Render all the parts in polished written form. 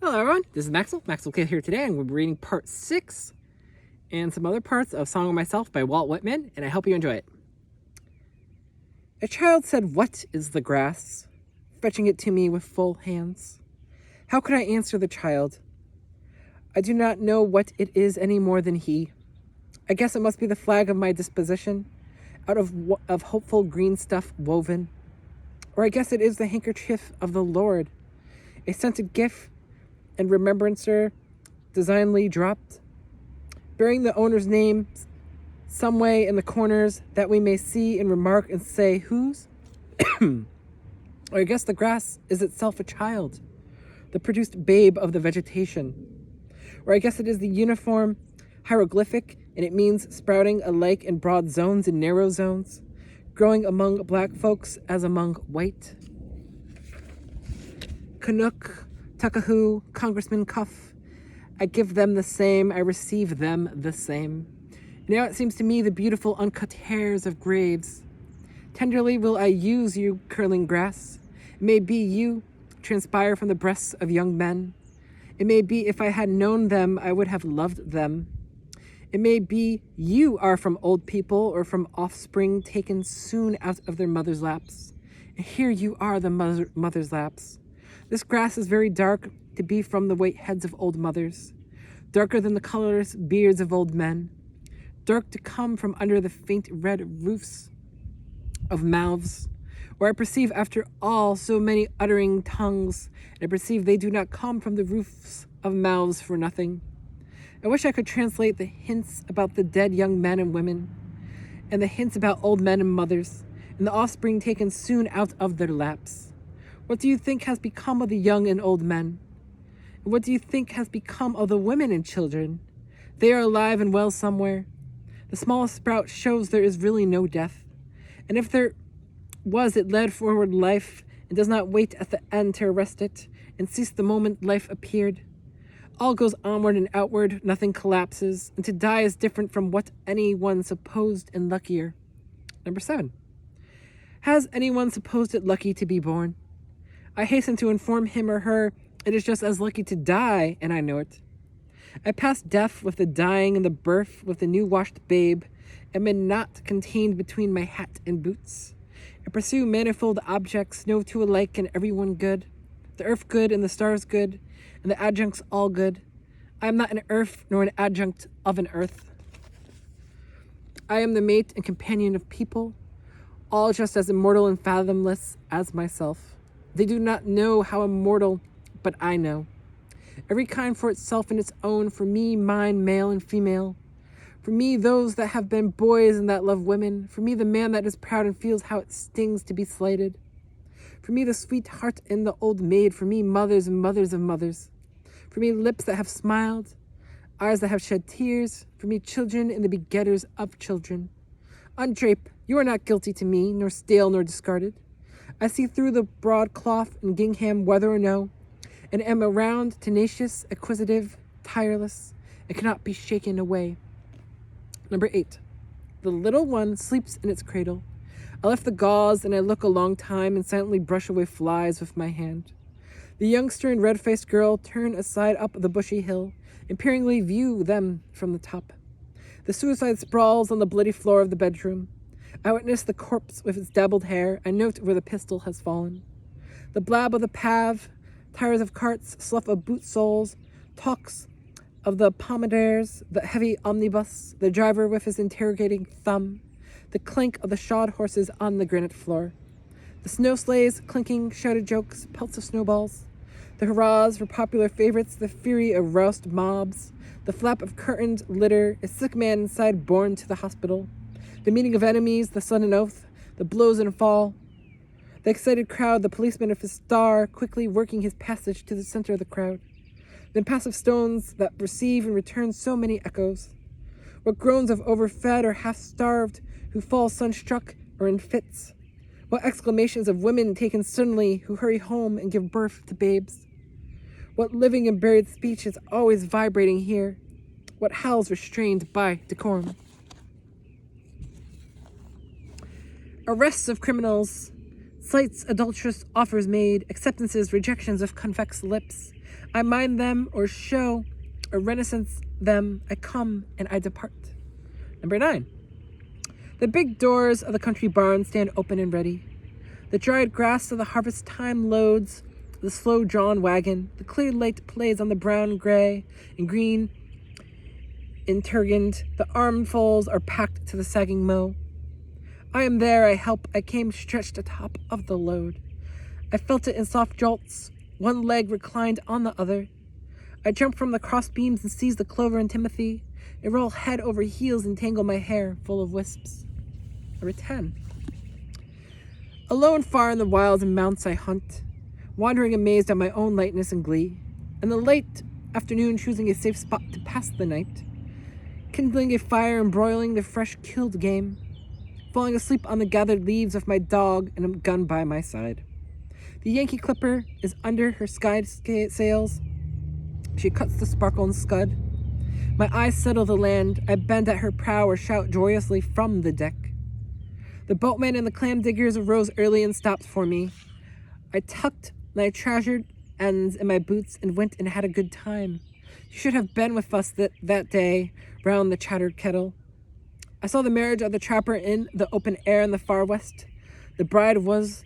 Hello everyone, this is Maxwell Kid here today, and we'll be reading part 6 and some other parts of Song of Myself by Walt Whitman, and I hope you enjoy it. A child said, "What is the grass?" fetching it to me with full hands. How could I answer the child? I do not know what it is any more than he. I guess it must be the flag of my disposition, out of hopeful green stuff woven. Or I guess it is the handkerchief of the Lord, a scented gift and remembrancer designedly dropped, bearing the owner's name some way in the corners that we may see and remark and say, whose? Or I guess the grass is itself a child, the produced babe of the vegetation. Or I guess it is the uniform hieroglyphic, and it means sprouting alike in broad zones and narrow zones, growing among black folks as among white. Canuck, Tuckahoo, Congressman Cuff, I give them the same, I receive them the same. Now it seems to me the beautiful uncut hairs of graves. Tenderly will I use you, curling grass. It may be you transpire from the breasts of young men. It may be if I had known them, I would have loved them. It may be you are from old people or from offspring taken soon out of their mother's laps. And here you are the mother's laps. This grass is very dark to be from the white heads of old mothers, darker than the colorless beards of old men, dark to come from under the faint red roofs of mouths, where I perceive after all so many uttering tongues, and I perceive they do not come from the roofs of mouths for nothing. I wish I could translate the hints about the dead young men and women, and the hints about old men and mothers, and the offspring taken soon out of their laps. What do you think has become of the young and old men? And what do you think has become of the women and children? They are alive and well somewhere. The smallest sprout shows there is really no death. And if there was, it led forward life and does not wait at the end to arrest it and cease the moment life appeared. All goes onward and outward, nothing collapses, and to die is different from what anyone supposed and luckier. Number 7. Has anyone supposed it lucky to be born? I hasten to inform him or her it is just as lucky to die, and I know it. I pass death with the dying and the birth with the new-washed babe, am not contained between my hat and boots. I pursue manifold objects, no two alike and every one good, the earth good and the stars good, and the adjuncts all good. I am not an earth nor an adjunct of an earth. I am the mate and companion of people, all just as immortal and fathomless as myself. They do not know how immortal, but I know. Every kind for itself and its own, for me, mine, male and female. For me, those that have been boys and that love women. For me, the man that is proud and feels how it stings to be slighted. For me, the sweetheart and the old maid. For me, mothers and mothers of mothers. For me, lips that have smiled, eyes that have shed tears. For me, children and the begetters of children. Undrape, you are not guilty to me, nor stale nor discarded. I see through the broadcloth and gingham whether or no, and am around, tenacious, acquisitive, tireless, and cannot be shaken away. Number 8. The little one sleeps in its cradle. I lift the gauze and I look a long time and silently brush away flies with my hand. The youngster and red-faced girl turn aside up the bushy hill and peeringly view them from the top. The suicide sprawls on the bloody floor of the bedroom. I witness the corpse with its dabbled hair. I note where the pistol has fallen. The blab of the pav, tires of carts, slough of boot soles, talks of the pomaderes, the heavy omnibus, the driver with his interrogating thumb, the clank of the shod horses on the granite floor, the snow sleighs clinking shouted jokes, pelts of snowballs, the hurrahs for popular favorites, the fury of roused mobs, the flap of curtained litter, a sick man inside borne to the hospital, the meeting of enemies, the sudden oath, the blows and fall, the excited crowd, the policeman of his star quickly working his passage to the center of the crowd, the impassive stones that receive and return so many echoes, what groans of overfed or half-starved who fall sunstruck or in fits, what exclamations of women taken suddenly who hurry home and give birth to babes, what living and buried speech is always vibrating here, what howls restrained by decorum. Arrests of criminals, Slights, adulterous offers made, acceptances, rejections of convex lips. I mind them or show or renaissance them. I come and I depart. Number 9. The big doors of the country barn stand open and ready. The dried grass of the harvest time loads the slow-drawn wagon. The clear light plays on the brown, gray, and green intergend. The armfuls are packed to the sagging mow. I am there, I help. I came stretched atop of the load. I felt it in soft jolts. One leg reclined on the other. I jump from the crossbeams and seize the clover and timothy. I roll head over heels and tangle my hair full of wisps. Number 10. Alone far in the wilds and mounts I hunt, wandering amazed at my own lightness and glee. In the late afternoon choosing a safe spot to pass the night, kindling a fire and broiling the fresh killed game, falling asleep on the gathered leaves of my dog and a gun by my side. The Yankee Clipper is under her sky sails. She cuts the sparkle and scud. My eyes settle the land. I bend at her prow or shout joyously from the deck. The boatman and the clam diggers arose early and stopped for me. I tucked my treasured ends in my boots and went and had a good time. You should have been with us that day round the chattered kettle. I saw the marriage of the trapper in the open air in the far west. The bride was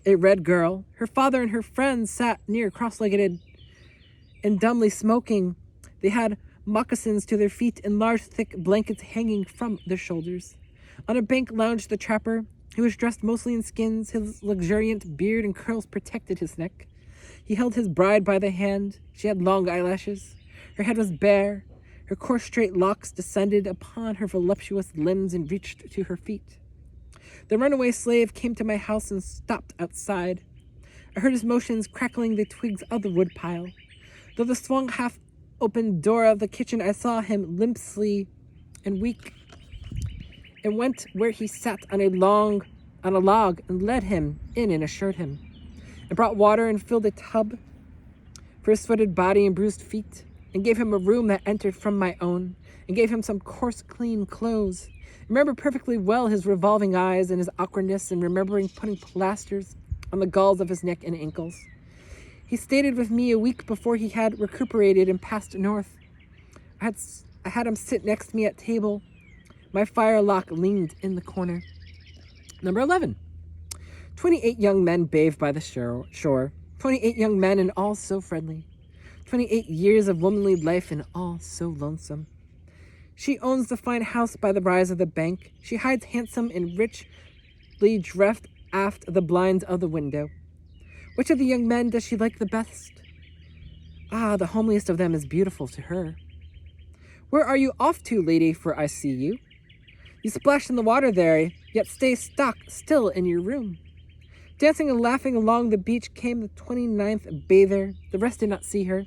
a red girl. Her father and her friends sat near, cross-legged and dumbly smoking. They had moccasins to their feet and large thick blankets hanging from their shoulders. On a bank lounged the trapper. He was dressed mostly in skins. His luxuriant beard and curls protected his neck. He held his bride by the hand. She had long eyelashes. Her head was bare. Her coarse straight locks descended upon her voluptuous limbs and reached to her feet. The runaway slave came to my house and stopped outside. I heard his motions crackling the twigs of the woodpile. Though the swung half-open door of the kitchen, I saw him limply and weak, and went where he sat on a log and led him in and assured him. I brought water and filled a tub for his sweated body and bruised feet, and gave him a room that entered from my own, and gave him some coarse, clean clothes. I remember perfectly well his revolving eyes and his awkwardness, and remembering putting plasters on the galls of his neck and ankles. He stayed with me a week before he had recuperated and passed north. I had him sit next to me at table. My firelock leaned in the corner. Number 11. 28 young men bathed by the shore. 28 young men and all so friendly. 28 years of womanly life and all so lonesome. She owns the fine house by the rise of the bank. She hides handsome and richly dressed aft the blinds of the window. Which of the young men does she like the best? Ah, the homeliest of them is beautiful to her. Where are you off to, lady, for I see you? You splash in the water there, yet stay stock still in your room. Dancing and laughing along the beach came the 29th bather. The rest did not see her,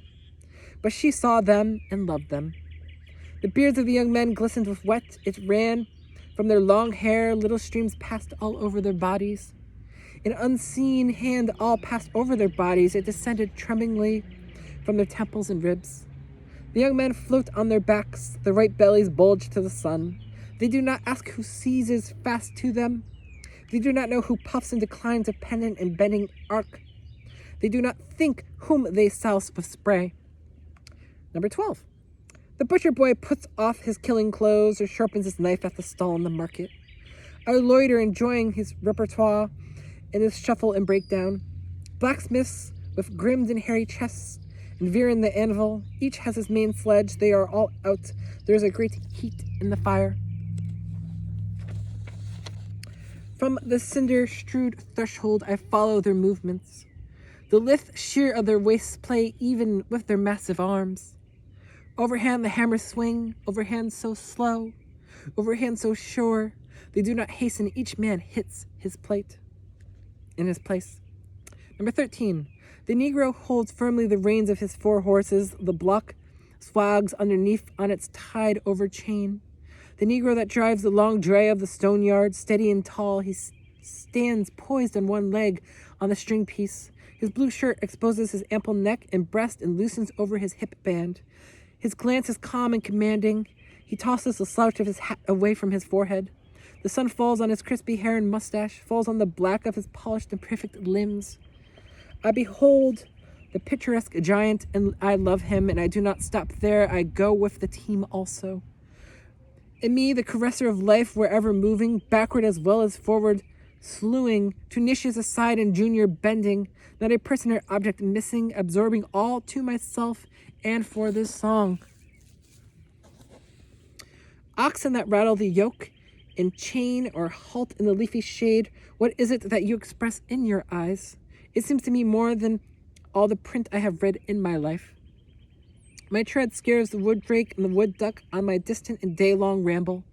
but she saw them and loved them. The beards of the young men glistened with wet. It ran from their long hair. Little streams passed all over their bodies. An unseen hand all passed over their bodies. It descended tremblingly from their temples and ribs. The young men float on their backs. Their white bellies bulge to the sun. They do not ask who seizes fast to them. They do not know who puffs and declines a pennant and bending arc. They do not think whom they souse with spray. Number 12. The butcher boy puts off his killing clothes or sharpens his knife at the stall in the market. I loiter enjoying his repertoire and his shuffle and breakdown. Blacksmiths with grimmed and hairy chests and veer in the anvil. Each has his main sledge. They are all out. There is a great heat in the fire. From the cinder-strewed threshold, I follow their movements. The lithe sheer of their waists play even with their massive arms. Overhand the hammers swing, overhand so slow, overhand so sure. They do not hasten. Each man hits his plate in his place. Number 13. The Negro holds firmly the reins of his 4 horses. The block swags underneath on its tied-over chain. The Negro that drives the long dray of the stone yard, steady and tall, he stands poised on one leg on the string piece. His blue shirt exposes his ample neck and breast and loosens over his hip band. His glance is calm and commanding. He tosses the slouch of his hat away from his forehead. The sun falls on his crispy hair and mustache, falls on the black of his polished and perfect limbs. I behold the picturesque giant, and I love him, and I do not stop there. I go with the team also. In me, the caresser of life, wherever moving, backward as well as forward, slewing, Tunisia's aside and Junior bending, not a person or object missing, absorbing all to myself and for this song. Oxen that rattle the yoke, in chain or halt in the leafy shade, what is it that you express in your eyes? It seems to me more than all the print I have read in my life. My tread scares the wood drake and the wood duck on my distant and day-long ramble.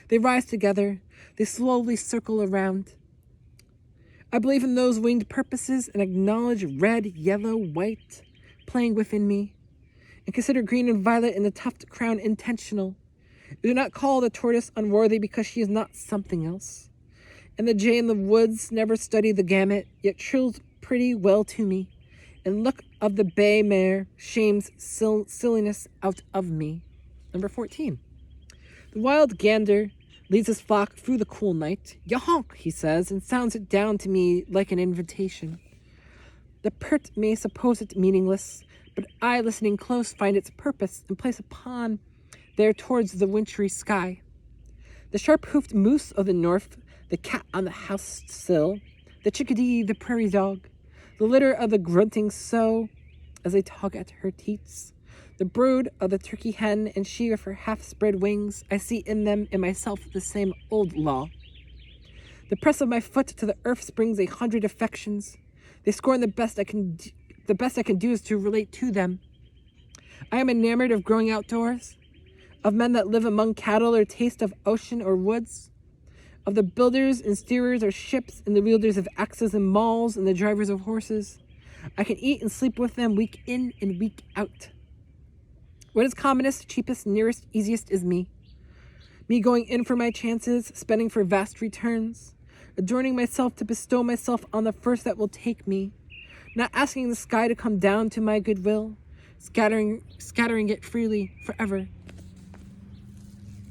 They rise together. They slowly circle around. I believe in those winged purposes and acknowledge red, yellow, white playing within me, and consider green and violet in the tuft crown intentional. I do not call the tortoise unworthy because she is not something else. And the jay in the woods never study the gamut, yet trills pretty well to me. And look of the bay mare shames silliness out of me. Number 14. The wild gander leads his flock through the cool night. "Yahonk," he says, and sounds it down to me like an invitation. The pert may suppose it meaningless, but I, listening close, find its purpose and place upon there towards the wintry sky. The sharp-hoofed moose of the north, the cat on the house sill, the chickadee, the prairie dog, the litter of the grunting sow as they tug at her teats, the brood of the turkey hen, and she with her half-spread wings, I see in them and myself the same old law. The press of my foot to the earth springs 100 affections. They scorn the best I can do is to relate to them. I am enamored of growing outdoors, of men that live among cattle or taste of ocean or woods, of the builders and steerers of ships and the wielders of axes and mauls and the drivers of horses. I can eat and sleep with them week in and week out. What is commonest, cheapest, nearest, easiest is me. Me going in for my chances, spending for vast returns, adorning myself to bestow myself on the first that will take me, not asking the sky to come down to my goodwill, scattering it freely forever.